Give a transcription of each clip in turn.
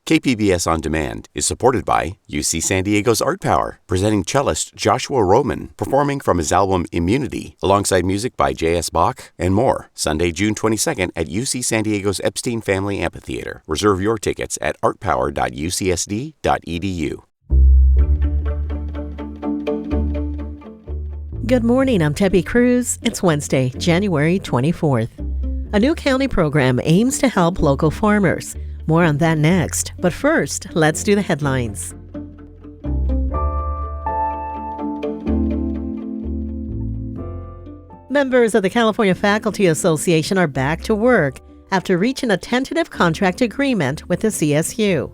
KPBS On Demand is supported by UC San Diego's Art Power, presenting cellist Joshua Roman, performing from his album Immunity, alongside music by J.S. Bach and more, Sunday, June 22nd at UC San Diego's Epstein Family Amphitheater. Reserve your tickets at artpower.ucsd.edu. Good morning, I'm Debbie Cruz. It's Wednesday, January 24th. A new county program aims to help local farmers. More on that next. But first, let's do the headlines. Members of the California Faculty Association are back to work after reaching a tentative contract agreement with the CSU.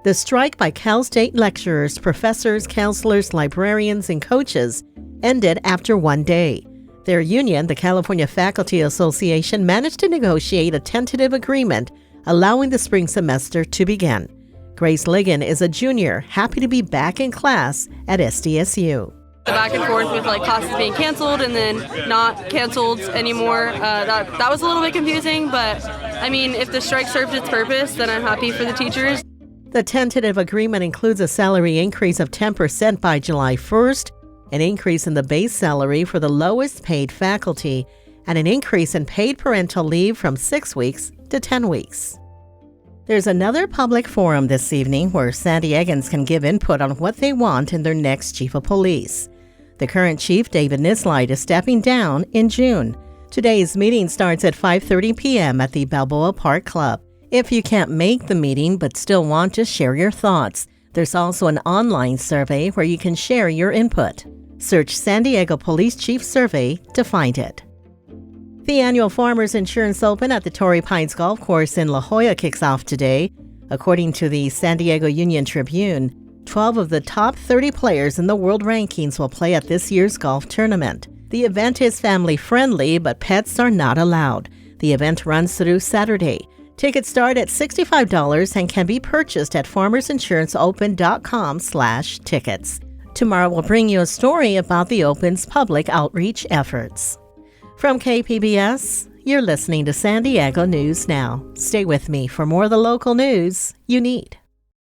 The strike by Cal State lecturers, professors, counselors, librarians, and coaches ended after one day. Their union, the California Faculty Association, managed to negotiate a tentative agreement allowing the spring semester to begin. Grace Ligon is a junior, happy to be back in class at SDSU. The back and forth with classes being canceled and then not canceled anymore, that was a little bit confusing, but I mean, if the strike served its purpose, then I'm happy for the teachers. The tentative agreement includes a salary increase of 10% by July 1st, an increase in the base salary for the lowest paid faculty, and an increase in paid parental leave from 6 weeks to 10 weeks. There's another public forum this evening where San Diegans can give input on what they want in their next chief of police. The current chief, David Nisleit, is stepping down in June. Today's meeting starts at 5:30 p.m. at the Balboa Park Club. If you can't make the meeting but still want to share your thoughts, there's also an online survey where you can share your input. Search San Diego Police Chief Survey to find it. The annual Farmers Insurance Open at the Torrey Pines Golf Course in La Jolla kicks off today. According to the San Diego Union Tribune, 12 of the top 30 players in the world rankings will play at this year's golf tournament. The event is family-friendly, but pets are not allowed. The event runs through Saturday. Tickets start at $65 and can be purchased at farmersinsuranceopen.com/tickets. Tomorrow we'll bring you a story about the Open's public outreach efforts. From KPBS, you're listening to San Diego News Now. Stay with me for more of the local news you need.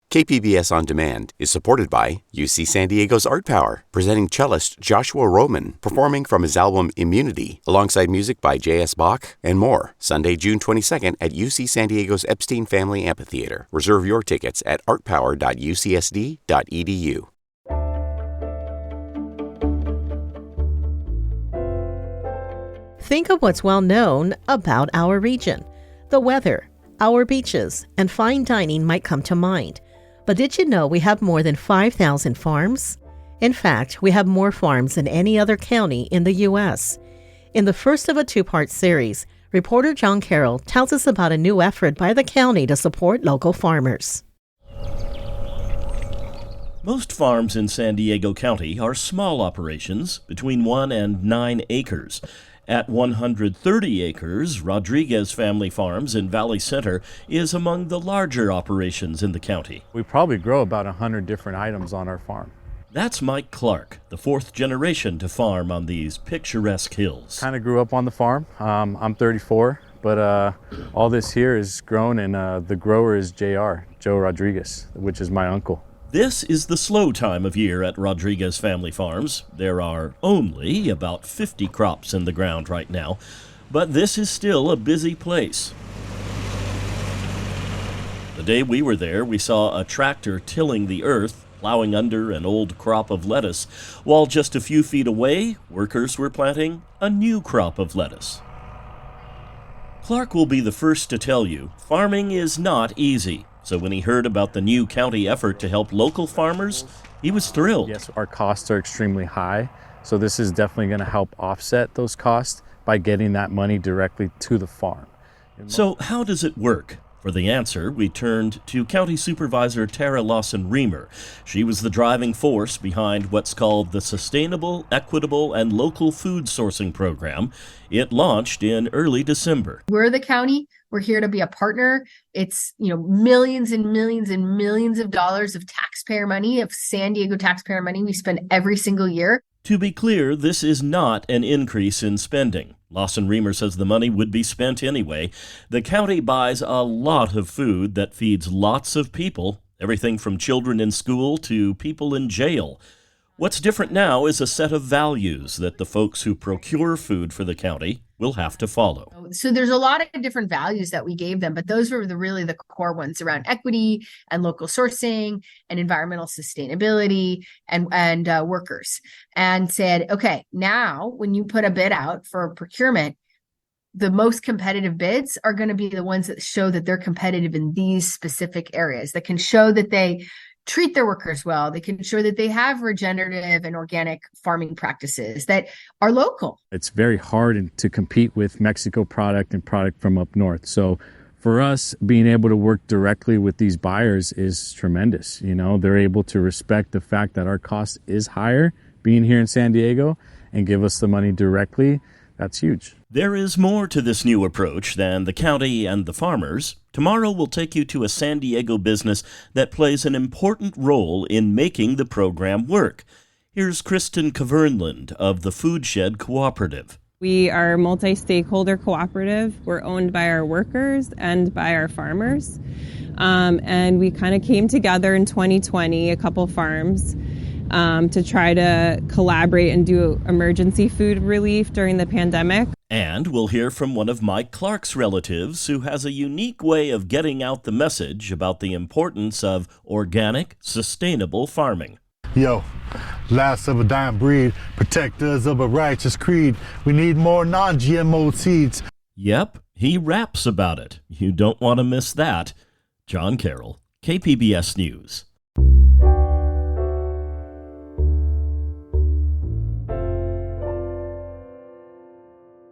KPBS On Demand is supported by UC San Diego's Art Power, presenting cellist Joshua Roman, performing from his album Immunity, alongside music by J.S. Bach and more, Sunday, June 22nd at UC San Diego's Epstein Family Amphitheater. Reserve your tickets at artpower.ucsd.edu. Think of what's well known about our region. The weather, our beaches, and fine dining might come to mind. But did you know we have more than 5,000 farms? In fact, we have more farms than any other county in the U.S. In the first of a two-part series, reporter John Carroll tells us about a new effort by the county to support local farmers. Most farms in San Diego County are small operations, between 1 and 9 acres. At 130 acres, Rodriguez Family Farms in Valley Center is among the larger operations in the county. We probably grow about 100 different items on our farm. That's Mike Clark, the fourth generation to farm on these picturesque hills. Kind of grew up on the farm. I'm 34, but all this here is grown, and the grower is Joe Rodriguez, which is my uncle. This is the slow time of year at Rodriguez Family Farms. There are only about 50 crops in the ground right now, but this is still a busy place. The day we were there, we saw a tractor tilling the earth, plowing under an old crop of lettuce, while just a few feet away, workers were planting a new crop of lettuce. Clark will be the first to tell you, farming is not easy. So when he heard about the new county effort to help local farmers, he was thrilled. Yes, our costs are extremely high, so this is definitely going to help offset those costs by getting that money directly to the farm. So how does it work? For the answer, we turned to County Supervisor Tara Lawson-Reamer. She was the driving force behind what's called the Sustainable, Equitable, and Local Food Sourcing Program. It launched in early December. We're the county. We're here to be a partner. It's, millions and millions and millions of dollars of taxpayer money, of San Diego taxpayer money we spend every single year. To be clear, this is not an increase in spending. Lawson Reamer says the money would be spent anyway. The county buys a lot of food that feeds lots of people, everything from children in school to people in jail. What's different now is a set of values that the folks who procure food for the county will have to follow. So there's a lot of different values that we gave them, but those were really the core ones around equity and local sourcing and environmental sustainability and workers, and said, okay, now when you put a bid out for procurement, the most competitive bids are going to be the ones that show that they're competitive in these specific areas, that can show that they treat their workers well. They can show that they have regenerative and organic farming practices that are local. It's very hard to compete with Mexico product and product from up north. So for us, being able to work directly with these buyers is tremendous. You know, they're able to respect the fact that our cost is higher being here in San Diego and give us the money directly. That's huge. There is more to this new approach than the county and the farmers. Tomorrow we'll take you to a San Diego business that plays an important role in making the program work. Here's Kristen Kavernland of the Food Shed Cooperative. We are a multi-stakeholder cooperative. We're owned by our workers and by our farmers. And we kind of came together in 2020, a couple farms, to try to collaborate and do emergency food relief during the pandemic. And we'll hear from one of Mike Clark's relatives who has a unique way of getting out the message about the importance of organic, sustainable farming. Yo, last of a dying breed, protectors of a righteous creed. We need more non-GMO seeds. Yep, he raps about it. You don't want to miss that. John Carroll, KPBS News.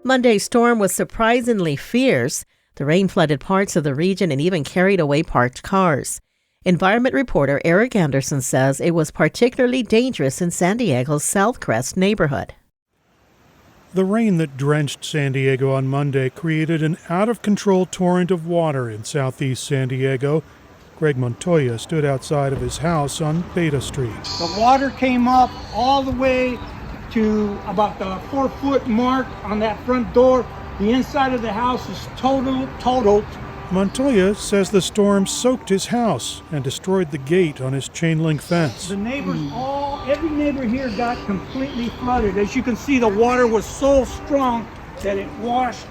Monday's storm was surprisingly fierce. The rain flooded parts of the region and even carried away parked cars. Environment reporter Eric Anderson says it was particularly dangerous in San Diego's South Crest neighborhood. The rain that drenched San Diego on Monday created an out-of-control torrent of water in southeast San Diego. Greg Montoya stood outside of his house on Beta Street. The water came up all the way to about the 4-foot mark on that front door. The inside of the house is totaled. Montoya says the storm soaked his house and destroyed the gate on his chain link fence. The neighbors, every neighbor here got completely flooded. As you can see, the water was so strong that it washed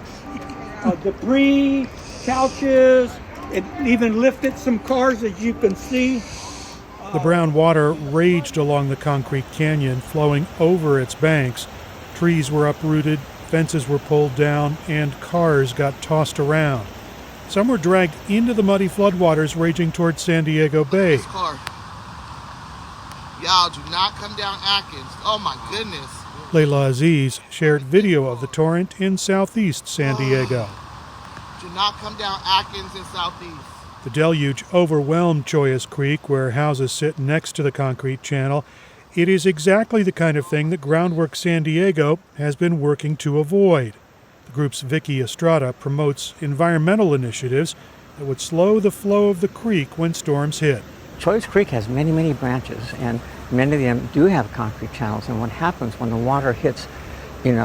debris, couches. It even lifted some cars, as you can see. The brown water raged along the concrete canyon, flowing over its banks. Trees were uprooted, fences were pulled down, and cars got tossed around. Some were dragged into the muddy floodwaters raging toward San Diego Bay. This car. Y'all do not come down Atkins. Oh my goodness. Layla Aziz shared video of the torrent in southeast San Diego. Do not come down Atkins in southeast. The deluge overwhelmed Choyas Creek, where houses sit next to the concrete channel. It is exactly the kind of thing that Groundwork San Diego has been working to avoid. The group's Vicky Estrada promotes environmental initiatives that would slow the flow of the creek when storms hit. Choyas Creek has many, many branches, and many of them do have concrete channels. And what happens when the water hits, when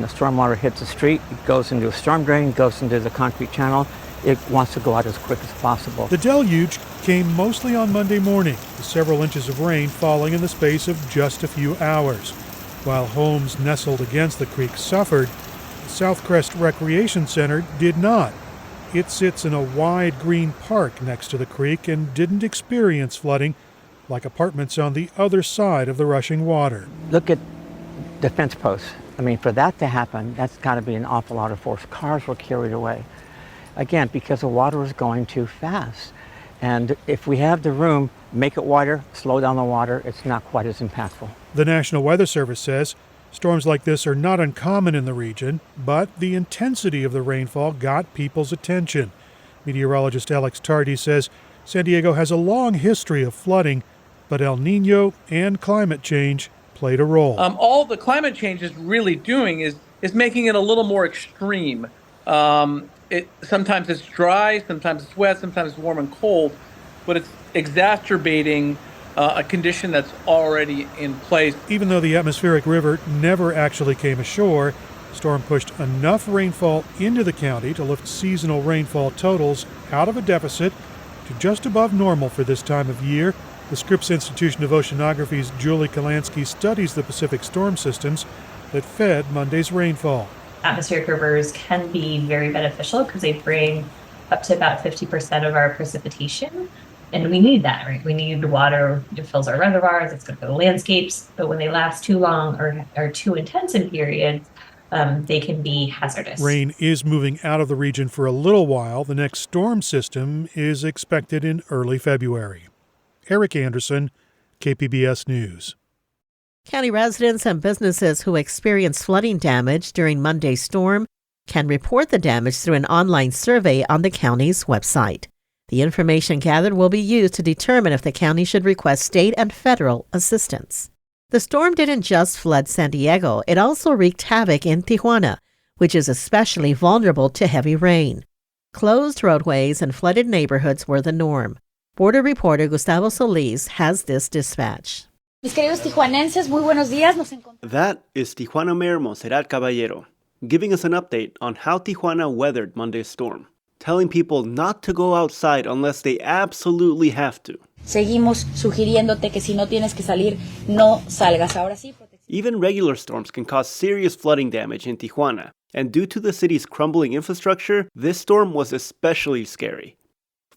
the storm water hits the street, it goes into a storm drain, goes into the concrete channel. It wants to go out as quick as possible. The deluge came mostly on Monday morning, with several inches of rain falling in the space of just a few hours. While homes nestled against the creek suffered, the South Crest Recreation Center did not. It sits in a wide green park next to the creek and didn't experience flooding like apartments on the other side of the rushing water. Look at the fence posts. For that to happen, that's got to be an awful lot of force. Cars were carried away. Again, because the water was going too fast. And if we have the room, make it wider, slow down the water, it's not quite as impactful. The National Weather Service says storms like this are not uncommon in the region, but the intensity of the rainfall got people's attention. Meteorologist Alex Tardy says San Diego has a long history of flooding, but El Nino and climate change played a role. All the climate change is really doing is making it a little more extreme. Sometimes it's dry, sometimes it's wet, sometimes it's warm and cold, but it's exacerbating a condition that's already in place. Even though the atmospheric river never actually came ashore, the storm pushed enough rainfall into the county to lift seasonal rainfall totals out of a deficit to just above normal for this time of year. The Scripps Institution of Oceanography's Julie Kalansky studies the Pacific storm systems that fed Monday's rainfall. Atmospheric rivers can be very beneficial because they bring up to about 50% of our precipitation. And we need that, right? We need the water. It fills our reservoirs. It's good for the landscapes. But when they last too long or too intense in periods, they can be hazardous. Rain is moving out of the region for a little while. The next storm system is expected in early February. Eric Anderson, KPBS News. County residents and businesses who experienced flooding damage during Monday's storm can report the damage through an online survey on the county's website. The information gathered will be used to determine if the county should request state and federal assistance. The storm didn't just flood San Diego, it also wreaked havoc in Tijuana, which is especially vulnerable to heavy rain. Closed roadways and flooded neighborhoods were the norm. Border reporter Gustavo Solis has this dispatch. Mis queridos tijuanenses, muy buenos días. That is Tijuana Mayor Monserrat Caballero, giving us an update on how Tijuana weathered Monday's storm, telling people not to go outside unless they absolutely have to. Seguimos sugiriéndote que si no tienes que salir, no salgas. Ahora sí. Even regular storms can cause serious flooding damage in Tijuana, and due to the city's crumbling infrastructure, this storm was especially scary.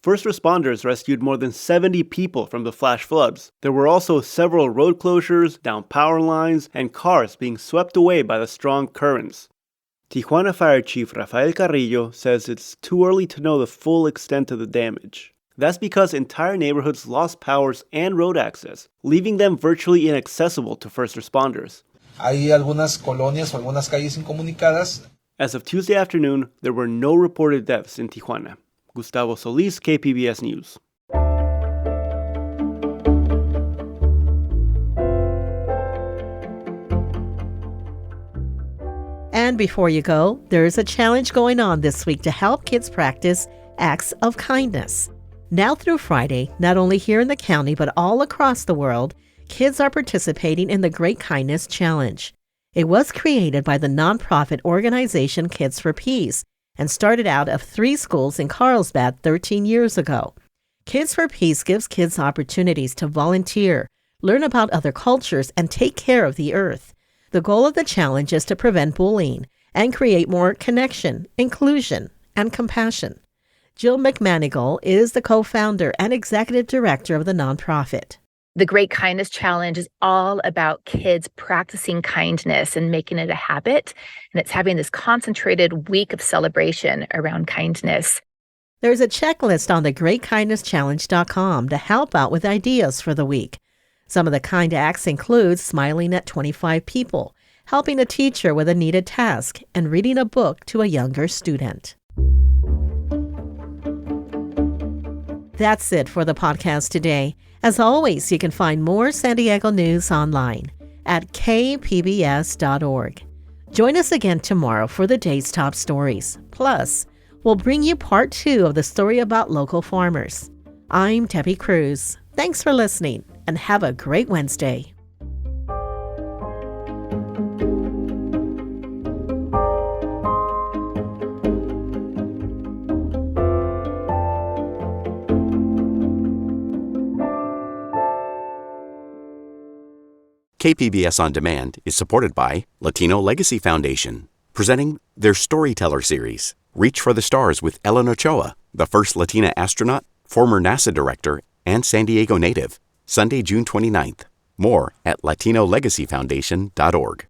First responders rescued more than 70 people from the flash floods. There were also several road closures, down power lines, and cars being swept away by the strong currents. Tijuana Fire Chief Rafael Carrillo says it's too early to know the full extent of the damage. That's because entire neighborhoods lost powers and road access, leaving them virtually inaccessible to first responders. Hay algunas colonias o algunas calles incomunicadas. As of Tuesday afternoon, there were no reported deaths in Tijuana. Gustavo Solis, KPBS News. And before you go, there is a challenge going on this week to help kids practice acts of kindness. Now through Friday, not only here in the county but all across the world, kids are participating in the Great Kindness Challenge. It was created by the nonprofit organization Kids for Peace and started out of 3 schools in Carlsbad 13 years ago. Kids for Peace gives kids opportunities to volunteer, learn about other cultures, and take care of the earth. The goal of the challenge is to prevent bullying and create more connection, inclusion, and compassion. Jill McManigal is the co-founder and executive director of the nonprofit. The Great Kindness Challenge is all about kids practicing kindness and making it a habit. And it's having this concentrated week of celebration around kindness. There's a checklist on the GreatKindnessChallenge.com to help out with ideas for the week. Some of the kind acts include smiling at 25 people, helping a teacher with a needed task, and reading a book to a younger student. That's it for the podcast today. As always, you can find more San Diego news online at kpbs.org. Join us again tomorrow for the day's top stories. Plus, we'll bring you part 2 of the story about local farmers. I'm Debbie Cruz. Thanks for listening and have a great Wednesday. KPBS On Demand is supported by Latino Legacy Foundation, presenting their Storyteller series, Reach for the Stars with Ellen Ochoa, the first Latina astronaut, former NASA director, and San Diego native, Sunday, June 29th. More at latinolegacyfoundation.org.